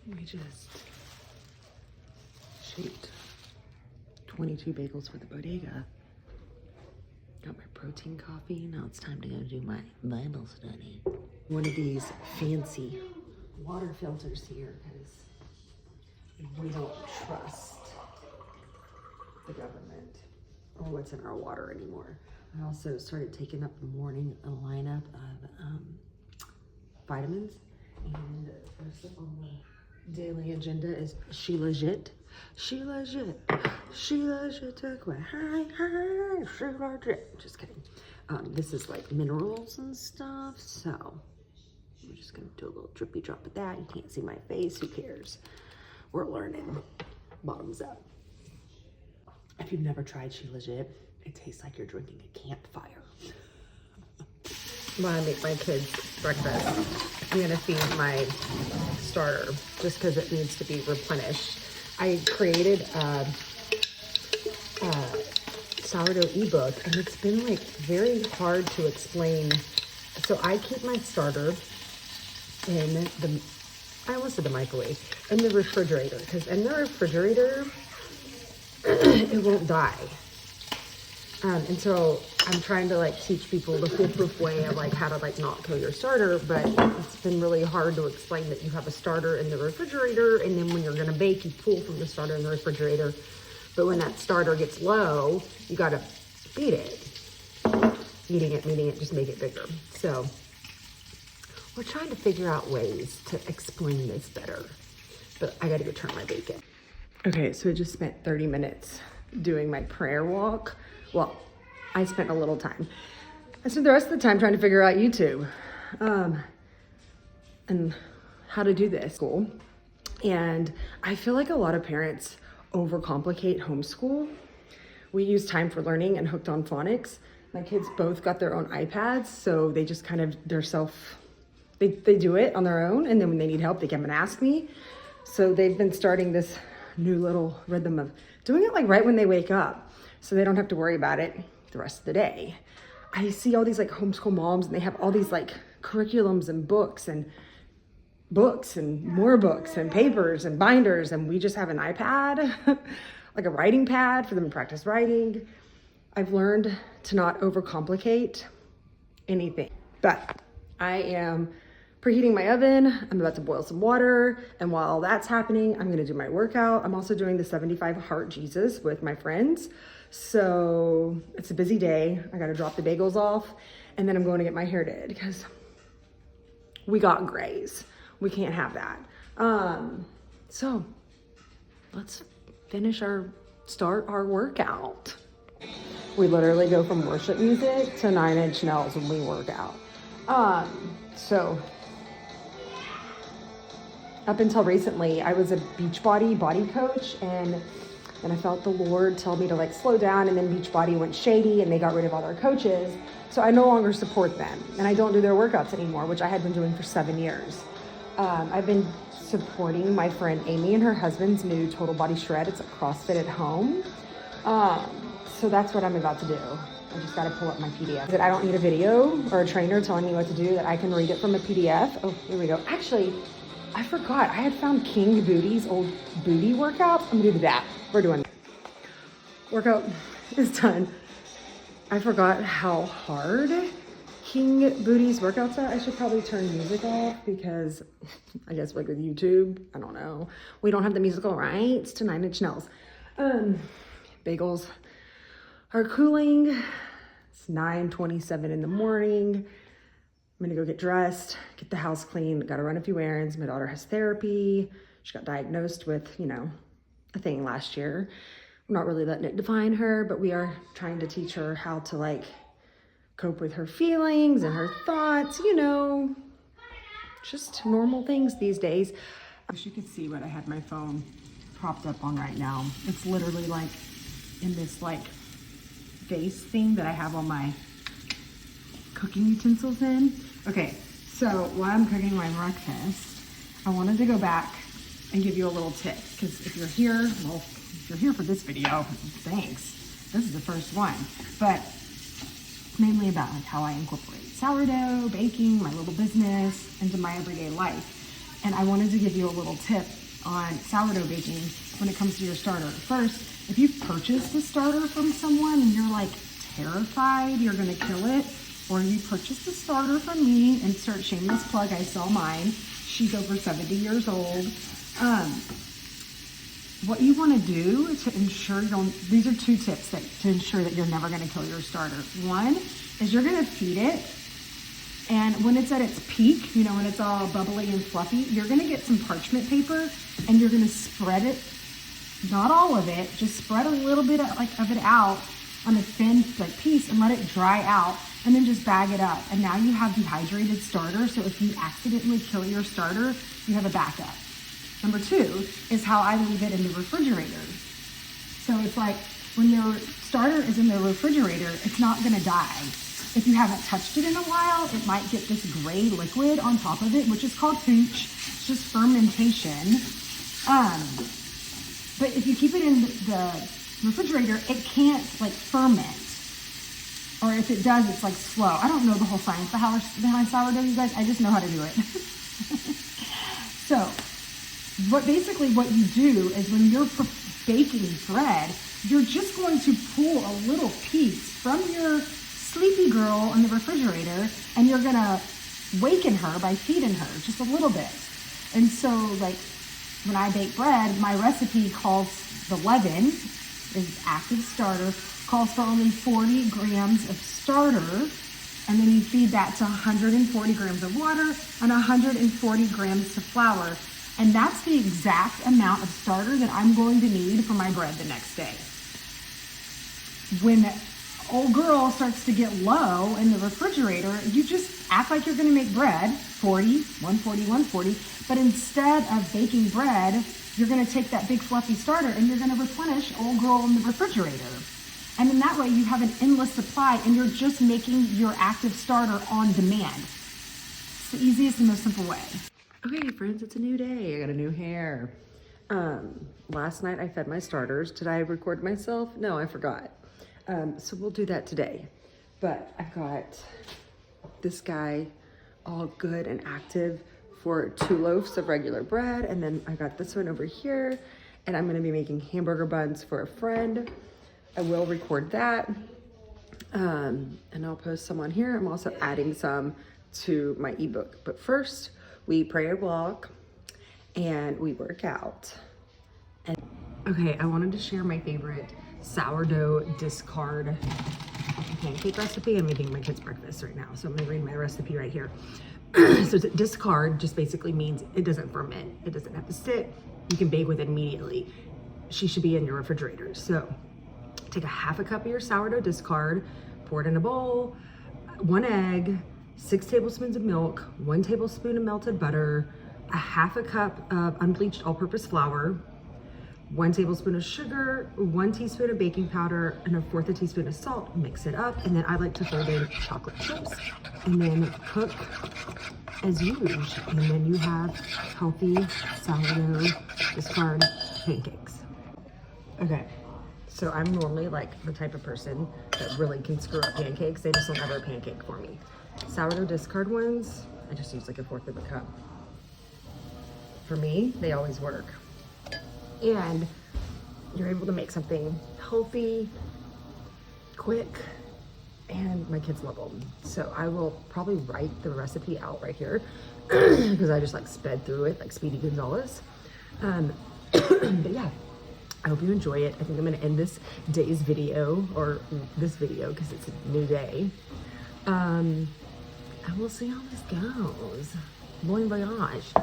We just shaped 22 bagels for the bodega. Got my protein coffee. Now it's time to go do my Bible study. One of these fancy water filters here because we don't trust the government or what's in our water anymore. I also started taking up the morning lineup of vitamins, and first up on the daily agenda is She Legit. She legit. She legit took away. Hi, she legit. Just kidding. This is like minerals and stuff, so I'm just gonna do a little drippy drop of that. You can't see my face, who cares? We're learning. Bottoms up. If you've never tried She Legit, it tastes like you're drinking a campfire. When I make my kids breakfast, I'm gonna feed my starter just because it needs to be replenished. I created a sourdough ebook, and it's been like very hard to explain. So I keep my starter in the, I almost said the microwave, in the refrigerator, because in the refrigerator, it won't die. And so I'm trying to like teach people the foolproof way of like how to like not kill your starter, but it's been really hard to explain that you have a starter in the refrigerator, and then when you're gonna bake, you pull from the starter in the refrigerator. But when that starter gets low, you gotta feed it. Feeding it, just make it bigger. So we're trying to figure out ways to explain this better, but I gotta go turn my bacon. Okay, so I just spent 30 minutes doing my prayer walk. Well, I spent a little time. I spent the rest of the time trying to figure out YouTube and how to do this school. And I feel like a lot of parents overcomplicate homeschool. We use Time for Learning and Hooked on Phonics. My kids both got their own iPads, so they just kind of, they do it on their own, and then when they need help, they come and ask me. So they've been starting this new little rhythm of doing it like right when they wake up, so they don't have to worry about it the rest of the day. I see all these like homeschool moms, and they have all these like curriculums and books and more books and papers and binders, and we just have an iPad, like a writing pad for them to practice writing. I've learned to not overcomplicate anything, but I am preheating my oven. I'm about to boil some water, and while that's happening, I'm gonna do my workout. I'm also doing the 75 Heart Jesus with my friends. So it's a busy day. I gotta drop the bagels off, and then I'm going to get my hair did because we got grays. We can't have that. So let's start our workout. We literally go from worship music to 9 Inch Nails when we work out. So up until recently, I was a Beachbody body coach, and I felt the Lord tell me to like slow down, and then Beachbody went shady and they got rid of all their coaches. So I no longer support them, and I don't do their workouts anymore, which I had been doing for 7 years. I've been supporting my friend Amy and her husband's new Total Body Shred. It's a CrossFit at home. So that's what I'm about to do. I just gotta pull up my PDF. That I don't need a video or a trainer telling me what to do, that I can read it from a PDF. Oh, here we go. Actually, I forgot. I had found King Booty's old booty workouts. I'm gonna do that. We're doing it. Workout is done. I forgot how hard King Booty's workouts are. I should probably turn music off because I guess like with YouTube, I don't know. We don't have the musical rights to 9 Inch Nails. Bagels are cooling. It's 9:27 in the morning. I'm gonna go get dressed, get the house clean, gotta run a few errands. My daughter has therapy. She got diagnosed with, a thing last year. I'm not really letting it define her, but we are trying to teach her how to like cope with her feelings and her thoughts, just normal things these days. I wish you could see what I had my phone propped up on right now. It's literally like in this like vase thing that I have all my cooking utensils in. Okay, so while I'm cooking my breakfast, I wanted to go back and give you a little tip, because if you're here for this video, thanks. This is the first one, but mainly about like how I incorporate sourdough, baking, my little business into my everyday life. And I wanted to give you a little tip on sourdough baking when it comes to your starter. First, if you've purchased a starter from someone and you're like terrified you're gonna kill it, or you purchased a starter from me, insert shameless plug, I sell mine. She's over 70 years old. What you want to do to ensure you don't, these are 2 tips to ensure that you're never going to kill your starter. One is you're going to feed it, and when it's at its peak, you know, when it's all bubbly and fluffy, you're going to get some parchment paper and you're going to spread it, not all of it, just spread a little bit of it out on a thin piece and let it dry out, and then just bag it up. And now you have dehydrated starter, so if you accidentally kill your starter, you have a backup. Number 2 is how I leave it in the refrigerator. So it's like when your starter is in the refrigerator, it's not gonna die. If you haven't touched it in a while, it might get this gray liquid on top of it, which is called hooch. It's just fermentation. But if you keep it in the refrigerator, it can't like ferment. Or if it does, it's like slow. I don't know the whole science behind sourdough, you guys. I just know how to do it. So, what you do is when you're baking bread, you're just going to pull a little piece from your sleepy girl in the refrigerator, and you're gonna waken her by feeding her just a little bit. And so, like, when I bake bread, my recipe calls the leaven, is active starter, calls for only 40 grams of starter, and then you feed that to 140 grams of water and 140 grams of flour. And that's the exact amount of starter that I'm going to need for my bread the next day. When old girl starts to get low in the refrigerator, you just act like you're gonna make bread, 40, 140, 140, but instead of baking bread, you're gonna take that big fluffy starter and you're gonna replenish old girl in the refrigerator. And in that way, you have an endless supply and you're just making your active starter on demand. It's the easiest and most simple way. Okay, friends, it's a new day. I got a new hair. Last night I fed my starters. Did I record myself? No, I forgot. So we'll do that today. But I've got this guy all good and active for 2 loaves of regular bread. And then I got this one over here. And I'm gonna be making hamburger buns for a friend. I will record that. And I'll post some on here. I'm also adding some to my ebook. But first, we pray a walk and we work out. And okay, I wanted to share my favorite sourdough discard pancake recipe. I'm making my kids breakfast right now, so I'm gonna read my recipe right here. So discard just basically means it doesn't ferment. It doesn't have to sit. You can bake with it immediately. She should be in your refrigerator. So take a 1/2 cup of your sourdough discard, pour it in a bowl, 1 egg, 6 tablespoons of milk, 1 tablespoon of melted butter, a 1/2 cup of unbleached all-purpose flour, 1 tablespoon of sugar, 1 teaspoon of baking powder, and 1/4 teaspoon of salt. Mix it up, and then I like to fold in chocolate chips, and then cook as usual. And then you have healthy sourdough discard pancakes. Okay, so I'm normally like the type of person that really can screw up pancakes. They just don't ever pancake for me. Sourdough discard ones, I just use like 1/4 of a cup. For me, they always work. And you're able to make something healthy, quick, and my kids love them. So I will probably write the recipe out right here because I just like sped through it like Speedy Gonzalez. But yeah, I hope you enjoy it. I think I'm gonna end this day's video, or this video because it's a new day. And we'll see how this goes. Bon voyage.